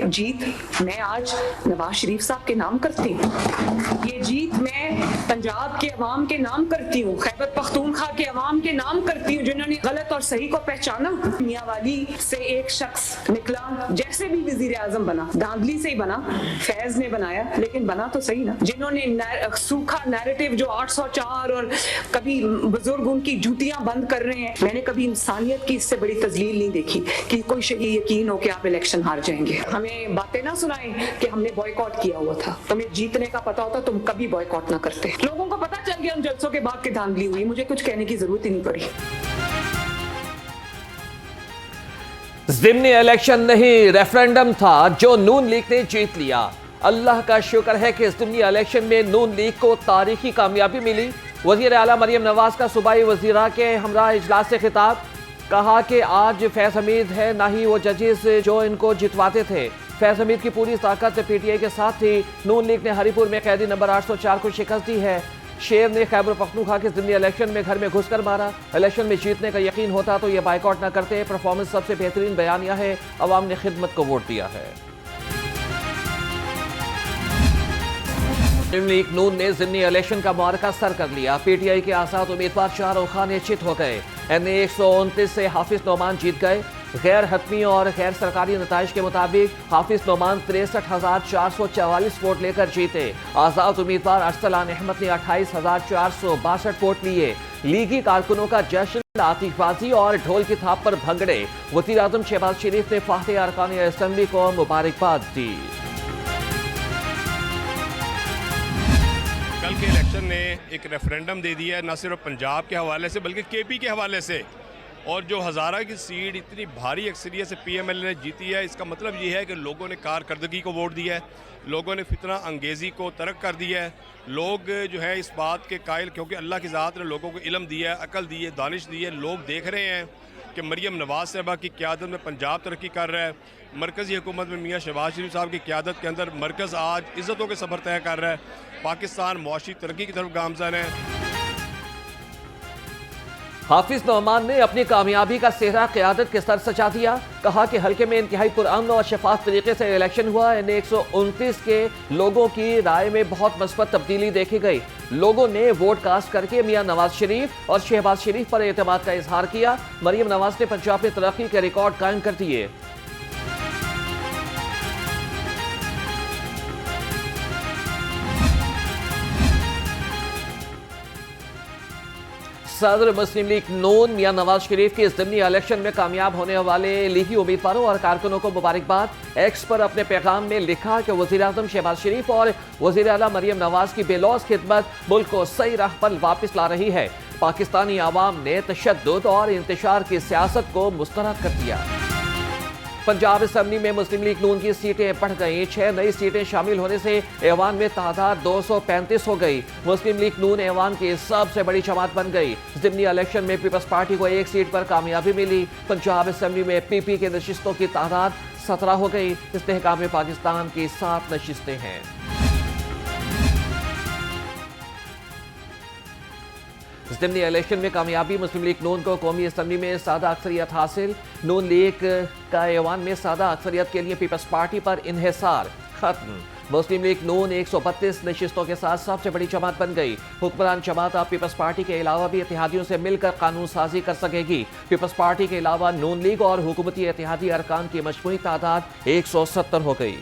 जीत मैं आज नवाज शरीफ साहब के नाम करती हूँ, ये जीत मैं पंजाब के अवाम के नाम करती हूँ, खैबर पख्तूनख्वा के अवाम के नाम करती हूँ, जिन्होंने गलत और सही को पहचाना। मियांवाली से एक शख्स निकला, जैसे भी वजीर आजम बना, धांधली से ही बना, फैज ने बनाया, लेकिन बना तो सही ना। जिन्होंने सूखा नैरेटिव जो 804 और कभी बुजुर्ग उनकी जूतियां बंद कर रहे हैं, मैंने कभी इंसानियत की इससे बड़ी तजलील नहीं देखी कि कोई शही यकीन हो कि आप इलेक्शन हार जाएंगे। हमें बातें ना सुनाएं कि हमने बॉयकॉट किया हुआ था, तुम्हें जीतने का पता होता तुम कभी बॉयकॉट ना करते। लोगों को पता चल गया उन जलसों के बाद की धांधली हुई, मुझे कुछ कहने की जरूरत ही नहीं पड़ी। ज़िमनी इलेक्शन नहीं, रेफरेंडम था जो नून लीग ने जीत लिया। अल्लाह का शुक्र है कि ज़िमनी इलेक्शन में नून लीग को तारीखी कामयाबी मिली। वज़ीर आला मरियम नवाज का सूबाई वज़ीरा के हमरा इजलास से खिताब, कहा कि आज फैज़ हमीद है ना ही वो जजेस जो इनको जितवाते थे। फैज़ हमीद की पूरी ताकत पीटीआई के साथ थी। नून लीग ने हरीपुर में कैदी नंबर 804 को शिकस्त दी है। शेर ने खैबर पख्तूनख्वा के ज़िमनी इलेक्शन में घर में घुसकर मारा। इलेक्शन में जीतने का यकीन होता तो ये बाइकआउट न करते। परफॉर्मेंस सबसे बेहतरीन बयानिया है, अवाम ने खिदमत को वोट दिया है। मुस्लिम लीग नून ने ज़िमनी इलेक्शन का मुआरका सर कर लिया। पीटीआई के आज़ाद उम्मीदवार शाहरुख खान चित हो गए। एनए 129 से हाफिज नोमान जीत गए। गैर हतमी और गैर सरकारी नताइज के मुताबिक हाफिज नोमान 63,444 वोट लेकर जीते। आज़ाद उम्मीदवार अरसलान अहमद ने 28,462 वोट लिए। लीगी कारकुनों का जश्न, आतिशबाजी और ढोल की थाप पर भंगड़े। वज़ीर आज़म शहबाज शरीफ ने फातह अरकान असेंबली को मुबारकबाद दी। कल के इलेक्शन ने एक रेफरेंडम दे दिया है, न सिर्फ पंजाब के हवाले से बल्कि केपी के हवाले से। और जो हज़ारा की सीट इतनी भारी अक्सरियत से पीएमएल ने जीती है, इसका मतलब ये है कि लोगों ने कारकर्दगी को वोट दिया है, लोगों ने फितना अंगेज़ी को तर्क कर दिया है। लोग जो है इस बात के कायल, क्योंकि अल्लाह की ज़ात ने लोगों को इल्म दिया है, अकल दी है, दानिश दी है। लोग देख रहे हैं कि मरियम नवाज साहबा की क़यादत में पंजाब तरक्की कर रहा है। मरकज़ी हुकूमत में मियाँ शहबाज शरीफ साहब की क़यादत के अंदर मरकज़ आज इज़्ज़तों के सफ़र तय कर रहा है। पाकिस्तान मुआशी तरक्की की तरफ गामज़न है। हाफिज नोमान ने अपनी कामयाबी का सेहरा क़यादत के सर सजा दिया। कहा कि हल्के में इंतहाई पुरअमन और शफाफ तरीके से इलेक्शन हुआ। एनए 129 के लोगों की राय में बहुत मस्बत तब्दीली देखी गई। लोगों ने वोट कास्ट करके मियां नवाज शरीफ और शहबाज शरीफ पर एतमाद का इजहार किया। मरियम नवाज ने पंजाब में तरक्की के रिकॉर्ड कायम कर दिए। सदर मुस्लिम लीग नून मियां नवाज शरीफ के ज़िमनी इलेक्शन में कामयाब होने वाले लीगी उम्मीदवारों और कारकुनों को मुबारकबाद। एक्स पर अपने पैगाम में लिखा कि वज़ीर आज़म शहबाज शरीफ और वज़ीर आला मरियम नवाज की बेलौस खिदमत मुल्क को सही राह पर वापस ला रही है। पाकिस्तानी आवाम ने तशद्दुद और इंतशार की सियासत को मुस्तरद कर दिया। पंजाब असेंबली में मुस्लिम लीग नून की सीटें बढ़ गई। 6 नई सीटें शामिल होने से ऐवान में तादाद 235 हो गई। मुस्लिम लीग नून ऐवान की सबसे बड़ी जमात बन गई। ज़िमनी इलेक्शन में पीपल्स पार्टी को एक सीट पर कामयाबी मिली। पंजाब असेंबली में पीपी के नशिस्तों की तादाद 17 हो गई। इस्तेहकाम पाकिस्तान की 7 नशिस्तें हैं। ज़िमनी इलेक्शन में कामयाबी, मुस्लिम लीग नून को कौमी असेंबली में सादा अक्सरियत हासिल। नून लीग का ऐवान में सादा अक्सरियत के लिए पीपल्स पार्टी पर इन्हिसार खत्म। मुस्लिम लीग नून 132 नशिस्तों के साथ सबसे बड़ी जमात बन गई। हुक्मरान जमात अब पीपल्स पार्टी के अलावा भी इत्तेहादियों से मिलकर कानून साजी कर सकेगी। पीपल्स पार्टी के अलावा नून लीग और हुकूमती इत्तेहादी अरकान की मजमूई तादाद 170 हो गई।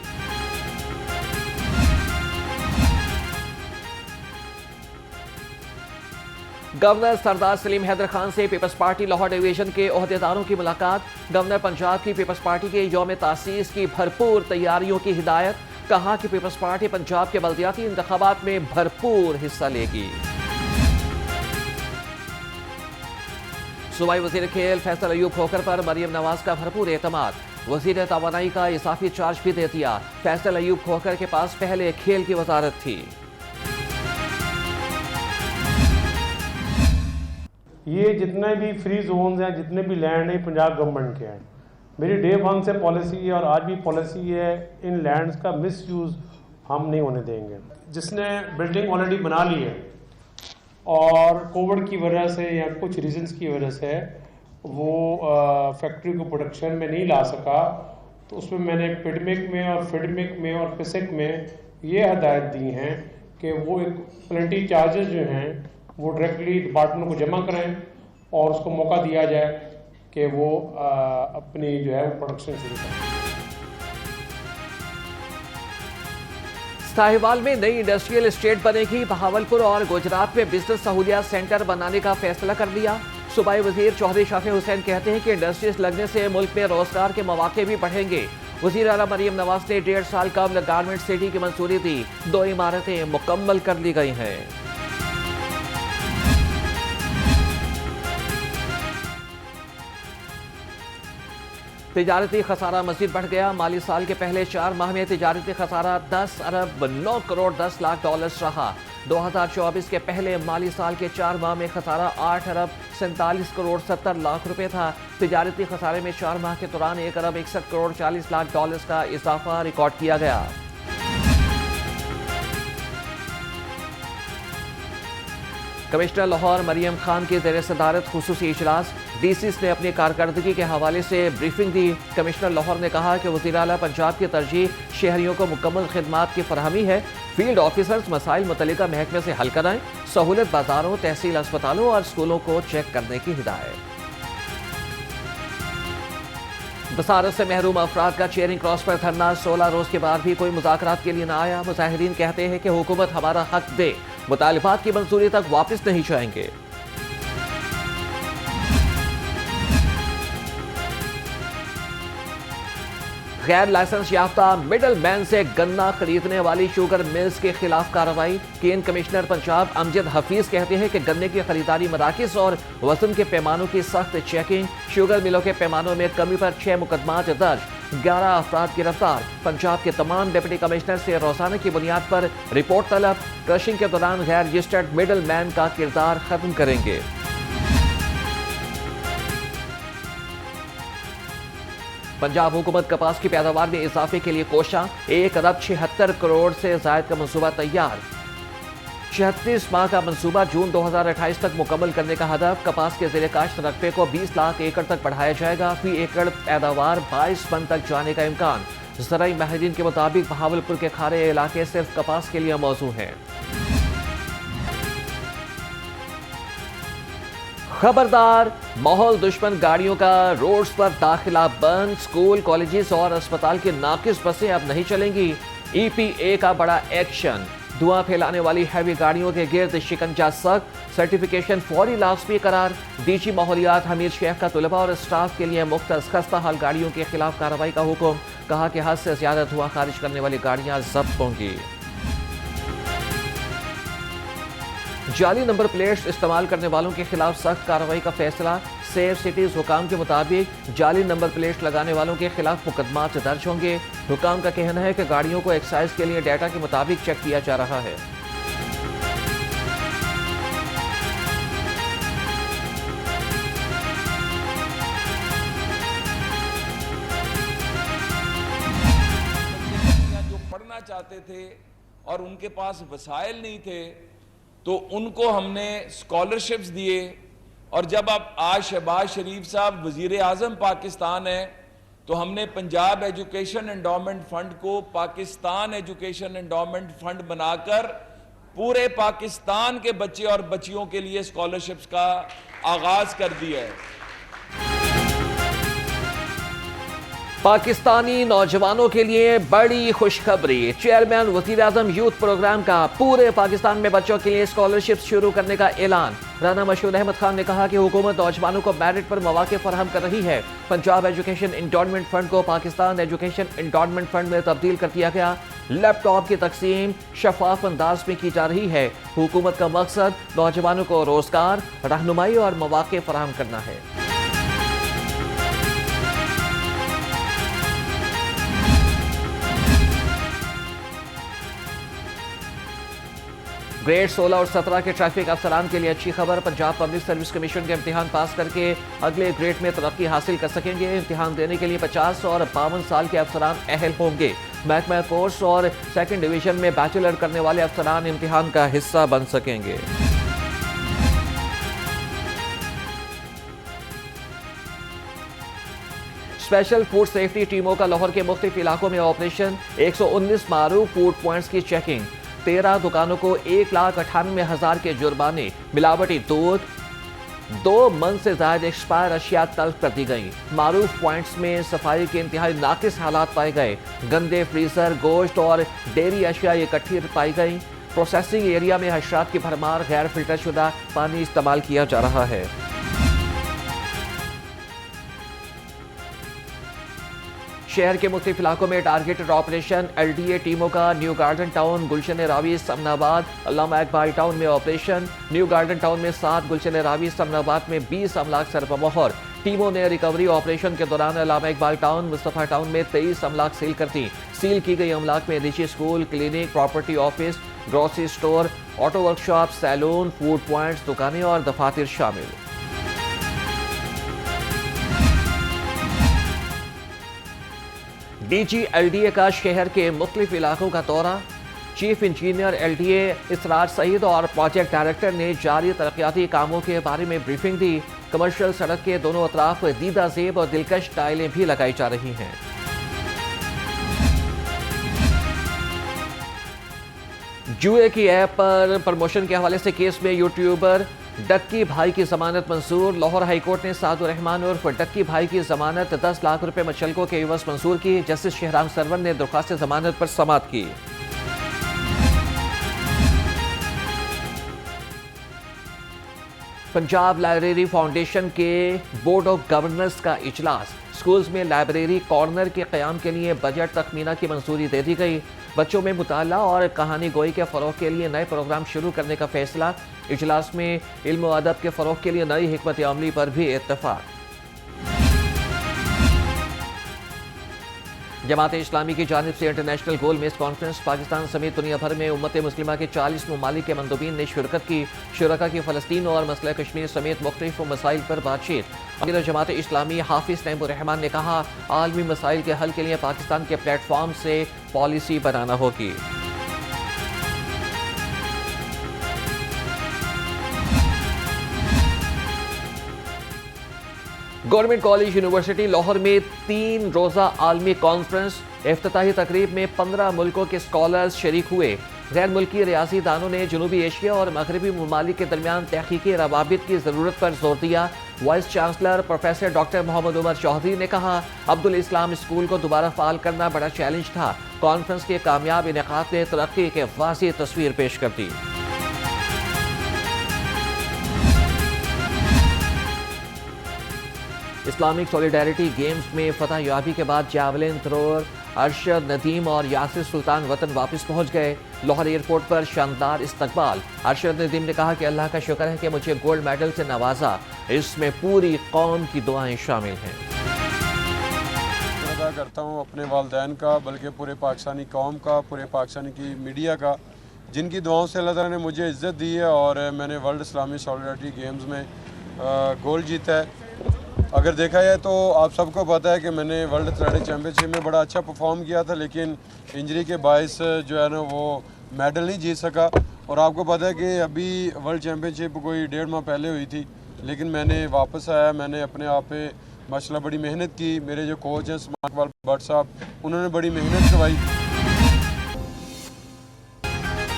गवर्नर सरदार सलीम हैदर खान से पीपल्स पार्टी लाहौर डिवीजन के ओहदेदारों की मुलाकात। गवर्नर पंजाब की पीपल्स पार्टी के यौम तासीस की भरपूर तैयारियों की हिदायत। कहा कि पीपल्स पार्टी पंजाब के बल्दियाती इंतखाबात में भरपूर हिस्सा लेगी। सूबाई वजीर खेल फैसल अयूब खोखर पर मरियम नवाज का भरपूर एतमाद। वजीर तवानाई का इजाफी चार्ज भी दे दिया। फैसल अयूब खोखर के पास पहले खेल की वजारत थी। ये जितने भी फ्री जोन्स हैं, जितने भी लैंड हैं, पंजाब गवर्नमेंट के हैं। मेरी डे 1 से पॉलिसी है और आज भी पॉलिसी है, इन लैंड्स का मिसयूज़ हम नहीं होने देंगे। जिसने बिल्डिंग ऑलरेडी बना ली है और कोविड की वजह से या कुछ रीजंस की वजह से वो फैक्ट्री को प्रोडक्शन में नहीं ला सका, तो उसमें मैंने पिडमिक में और फिडमिक में और फिसिक में ये हदायत दी हैं कि वो एक प्लेंटी चार्जेस जो हैं वो डायरेक्टली डिपार्टमेंट को जमा करें और उसको मौका दिया जाए कि वो अपनी जो है प्रोडक्शन शुरू करें। साहिवाल में नई इंडस्ट्रियल एस्टेट बनेगी। बहावलपुर और गुजरात में बिजनेस सहूलियात सेंटर बनाने का फैसला कर लिया। सूबाई वजीर चौधरी शाफी हुसैन कहते हैं कि इंडस्ट्रीज लगने से मुल्क में रोजगार के मौके भी बढ़ेंगे। वजीर आला मरियम नवाज ने 1.5 साल कबल गारमेंट सिटी की मंजूरी दी। 2 इमारतें मुकम्मल कर ली गई हैं। तिजारती खसारा मजीद बढ़ गया। माली साल के पहले 4 माह में तिजारती खसारा 10 अरब 9 करोड़ 10 लाख डॉलर्स रहा। 2024 के पहले माली साल के 4 माह में खसारा 8 अरब 47 करोड़ 70 लाख रुपए था। तिजारती खसारे में 4 माह के दौरान 1 अरब 61 करोड़ 40 लाख डॉलर्स का इजाफा रिकॉर्ड किया गया। कमिश्नर लाहौर मरियम खान की ज़ेर सदारत खुसूसी इजलास। डीसीस ने अपनी कारकर्दगी के हवाले से ब्रीफिंग दी। कमिश्नर लाहौर ने कहा कि वज़ीर आला पंजाब की तरजीह शहरियों को मुकम्मल खिदमात की फरहमी है। फील्ड ऑफिसर्स मसाइल मुतल्लिका महकमे से हल कराएं। सहूलत बाजारों, तहसील अस्पतालों और स्कूलों को चेक करने की हिदायत। बसारत से महरूम अफराद का चेयरिंग क्रॉस पर धरना 16 रोज के बाद भी कोई मुज़ाकरात के लिए न आया। मुजाहिरीन कहते हैं कि हुकूमत हमारा हक दे, मुतालिबात की मंजूरी तक वापस नहीं जाएंगे। गैर लाइसेंस याफ्ता मिडल मैन से गन्ना खरीदने वाली शुगर मिल्स के खिलाफ कार्रवाई। केन कमिश्नर पंजाब अमजद हफीज कहते हैं कि गन्ने की खरीदारी मराकिज और वजन के पैमानों की सख्त चेकिंग। शुगर मिलों के पैमानों में कमी पर 6 मुकदमात दर्ज, 11 अफराद गिरफ्तार। पंजाब के तमाम डिप्टी कमिश्नर से रोजाना की बुनियाद पर रिपोर्ट तलब। क्रशिंग के दौरान गैर रजिस्टर्ड मिडल मैन का किरदार खत्म करेंगे। पंजाब हुकूमत कपास की पैदावार में इजाफे के लिए कोशा। 1 अरब 76 करोड़ से जायद का मंसूबा तैयार। 36 माह का मंसूबा जून 2028 तक मुकम्मल करने का हदफ। कपास के ज़ेरे काश्त रकबे को 20 लाख एकड़ तक बढ़ाया जाएगा। फी एकड़ पैदावार 22 मन तक जाने का इम्कान। ज़राई माहिरीन के मुताबिक बहावलपुर के खारे इलाके सिर्फ कपास के लिए मौजू हैं। खबरदार, माहौल दुश्मन गाड़ियों का रोड्स पर दाखिला बंद। स्कूल, कॉलेजेस और अस्पताल की नाकिस बसें अब नहीं चलेंगी। EPA का बड़ा एक्शन। धुआं फैलाने वाली हैवी गाड़ियों के गिर्द शिकंजा सख्त। सर्टिफिकेशन फौरी लाजमी करार। DG माहौलियात हमीद शेख का तलबा और स्टाफ के लिए मुख्तस खस्ता हाल गाड़ियों के खिलाफ कार्रवाई का हुक्म। कहा कि हद से ज्यादा धुआं खारिज करने वाली गाड़ियां जब्त होंगी। जाली नंबर प्लेट्स इस्तेमाल करने वालों के खिलाफ सख्त कार्रवाई का फैसला। सेफ सिटीज हुकाम के मुताबिक जाली नंबर प्लेट्स लगाने वालों के खिलाफ मुकदमात दर्ज होंगे। हुकाम का कहना है कि गाड़ियों को एक्साइज के लिए डाटा के मुताबिक चेक किया जा रहा है। जो पढ़ना चाहते थे और उनके पास वसाइल नहीं थे तो उनको हमने स्कॉलरशिप्स दिए। और जब अब आज शहबाज शरीफ साहब वजीर आजम पाकिस्तान है तो हमने पंजाब एजुकेशन एंडोमेंट फंड को पाकिस्तान एजुकेशन एंडोमेंट फंड बनाकर पूरे पाकिस्तान के बच्चे और बच्चियों के लिए स्कॉलरशिप्स का आगाज कर दिया है। पाकिस्तानी नौजवानों के लिए बड़ी खुशखबरी। चेयरमैन वज़ीर आज़म यूथ प्रोग्राम का पूरे पाकिस्तान में बच्चों के लिए स्कॉलरशिप शुरू करने का ऐलान। राना मशहूद अहमद खान ने कहा कि हुकूमत नौजवानों को मेरिट पर मौके फराहम कर रही है। पंजाब एजुकेशन एंडोमेंट फंड को पाकिस्तान एजुकेशन एंडोमेंट फंड में तब्दील कर दिया गया। लैपटॉप की तकसीम शफाफ अंदाज में की जा रही है। हुकूमत का मकसद नौजवानों को रोजगार, रहनुमाई और मौके फराहम करना है। ग्रेड 16 और 17 के ट्रैफिक अफसरान के लिए अच्छी खबर। पंजाब पब्लिक सर्विस कमीशन के इम्तिहान पास करके अगले ग्रेड में तरक्की हासिल कर सकेंगे। इम्तिहान देने के लिए 50 और 52 साल के अफसरान अहल होंगे। महकमा कोर्स और सेकंड डिवीजन में बैचलर करने वाले अफसरान इम्तिहान का हिस्सा बन सकेंगे। स्पेशल फूड सेफ्टी टीमों का लाहौर के मुख्तलिफ इलाकों में ऑपरेशन। 119 मारूफ फूड पॉइंट्स की चेकिंग। 13 दुकानों को 1,98,000 के जुर्माने। मिलावटी दूध, 2 मन से ज्यादा एक्सपायर अशिया तल्फ कर दी गई। मारूफ पॉइंट्स में सफाई के इंतहाई नाकिस हालात पाए गए। गंदे फ्रीजर, गोश्त और डेयरी अशिया इकट्ठी पाई गई। प्रोसेसिंग एरिया में हशरात की भरमार। गैर फिल्टर शुदा पानी इस्तेमाल किया जा रहा है। शहर के मुख्तलिफ इलाकों में टारगेटेड ऑपरेशन। LDA टीमों का न्यू गार्डन टाउन, गुलशन रावी, समनाबाद, अल्लामा इकबाल टाउन में ऑपरेशन। न्यू गार्डन टाउन में 7, गुलशन रावी, समनाबाद में 20 अमलाक सरबमोहर। टीमों ने रिकवरी ऑपरेशन के दौरान अल्लामा इकबाल टाउन, मुस्तफा टाउन में 23 अमलाक सील कर दी। सील की गई अमलाक में निजी school, clinic, property office, grocery store, auto workshop, salon, food points, दुकानें और दफातर शामिल। DG LDA का शहर के मुख्तलिफ इलाकों का दौरा। चीफ इंजीनियर LDA इसरार सईद और प्रोजेक्ट डायरेक्टर ने जारी तरक्याती कामों के बारे में ब्रीफिंग दी। कमर्शियल सड़क के दोनों अतराफ दीदा जेब और दिलकश टाइलें भी लगाई जा रही हैं। जुए की ऐप पर प्रमोशन के हवाले से केस में यूट्यूबर डक्की भाई की जमानत मंजूर। लाहौर हाईकोर्ट ने सादुर रहमान उर्फ डक्की भाई की जमानत 10 लाख रुपए मुचलकों के एवज मंजूर की। जस्टिस शहराम सरवर ने दरख्वास्त जमानत पर समाअत की। पंजाब लाइब्रेरी फाउंडेशन के बोर्ड ऑफ गवर्नर्स का इजलास। स्कूल्स में लाइब्रेरी कॉर्नर के क़याम के लिए बजट तखमीना की मंजूरी दे दी गई। बच्चों में मुताला और कहानी गोई के फ़रोग़ के लिए नए प्रोग्राम शुरू करने का फैसला। इजलास में इल्म व अदब के फ़रोग़ के लिए नई हिकमत अमली पर भी इत्तफ़ाक़। जमात इस्लामी की जानिब से इंटरनेशनल गोल मेज कॉन्फ्रेंस। पाकिस्तान समेत दुनिया भर में उम्मत मुस्लिमा के 40 ममालिक के मंदूबीन ने शिरकत की। शुरका की फ़लस्तीन और मसला कश्मीर समेत मुख्तलिफ मसाइल पर बातचीत। अमीर जमात इस्लामी हाफिज़ नईमुर रहमान ने कहा, आलमी मसाइल के हल के लिए पाकिस्तान के प्लेटफॉर्म से पॉलिसी बनाना होगी। गवर्नमेंट कॉलेज यूनिवर्सिटी लाहौर में 3 रोज़ा आलमी कॉन्फ्रेंस। इफ्तिताही तकरीब में 15 मुल्कों के स्कॉलर्स शरीक हुए। गैर मुल्की रियासी दानों ने जनूबी एशिया और मगरबी ममालिक के दरमियान तहकीकी रवाबित की ज़रूरत पर जोर दिया। Vice chancellor professor doctor Mohammad Umar Chaudhary ने कहा, अब्दुल इस्लाम स्कूल को दोबारा फ़ाल करना बड़ा चैलेंज था। कॉन्फ्रेंस के कामयाब इनेकाद ने तरक्की के वाज़ेह तस्वीर पेश कर दी। इस्लामिक सॉलिडारिटी गेम्स में फतह याबी के बाद जावलिन थ्रोअर अरशद नदीम और यासिर सुल्तान वतन वापस पहुंच गए। लाहौर एयरपोर्ट पर शानदार इस्तकबाल। अरशद नदीम ने कहा कि अल्लाह का शुक्र है कि मुझे गोल्ड मेडल से नवाजा। इसमें पूरी कौम की दुआएं शामिल हैं। अदा करता हूँ अपने वालिदैन का, बल्कि पूरे पाकिस्तानी कौम का, पूरे पाकिस्तानी की मीडिया का, जिनकी दुआओं से अल्लाह ताला ने मुझे इज़्ज़त दी है और मैंने वर्ल्ड इस्लामिक सॉलिडारिटी गेम्स में गोल्ड जीता है। अगर देखा जाए तो आप सबको पता है कि मैंने वर्ल्ड एथलेटिक चैम्पियनशिप में बड़ा अच्छा परफॉर्म किया था, लेकिन इंजरी के बायस जो है ना वो मेडल नहीं जीत सका। और आपको पता है कि अभी वर्ल्ड चैम्पियनशिप कोई 1.5 माह पहले हुई थी, लेकिन मैंने वापस आया, मैंने अपने आप पे माशाल्लाह बड़ी मेहनत की। मेरे जो कोच हैं स्मार्ट वाल भट्ट साहब, उन्होंने बड़ी मेहनत करवाई।